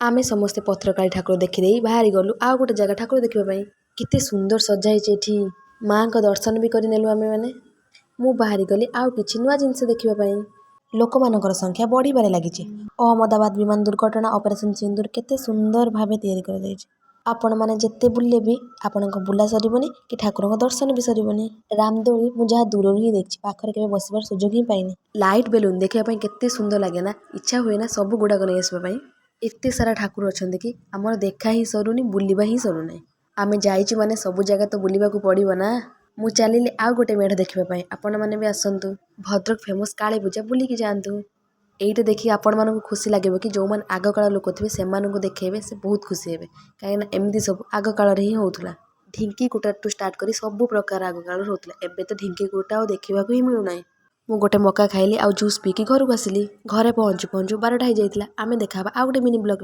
आमे समस्ते पत्रकाली ठाकुर देखिदे बाहरी गलु आउ गोटे जगह ठाकुर देखिबा पई। केते सुंदर सजा ହେଇଛି एठी माँ को दर्शन भी करि नेलु आमे माने। मु बाहरी गली आउ किछि नुआ जिंस देखिबा पई। लोकमानकर संख्या बढ़िबारे लागिछि। अहमदाबाद विमान दुर्घटना ऑपरेशन सिंदूर केते सुंदर भाबे तैयारी कर दैछि। आपण माने जेते बुल्ले भी आपनक बुला सरिबनी कि ठाकुरक दर्शन भी सरिबनी। रामदोली मु जहा दूररु ही देखछि पाखरे केबे बसिबार सुजोग ही पाइनी। लाइट बेलून देखिबा पई केते सुंदर लागे ना इच्छा हुए ना सब गुडा को नै आसबा पई। एते सारा ठाकुर अछंती कि हमर देखा ही सरुनी बुलिबा ही सरुनै। आमे जाइछि माने सब जगह तो बुलिबा को पड़िबो ना। मु चलिले आउ गोटे मेढ देखिबा पई आपण माने भी आसंतु। भद्रक फेमस काली पूजा बुली की जानतु। एइटे देखि आपण मानकु खुशी लागेबो कि जो मन आग काल लोक थिबे से मानकु देखेबे से बहुत खुशी हेबे काहे ना एमिति सब आग काल रे ही होउथला। ढिंकी कुटा टू स्टार्ट करी सब प्रकार आग काल होउथला। एबे तो ढिंकी कुटा ओ देखिबा को ही मिलु नै। मु गोटे मक्का खाइली आउ जूस पी की घर को आसिली। घरे पहुंचु पहुंचु 12टा हो जाइतला। आमे देखाबा आउ गोटे मिनी ब्लॉग।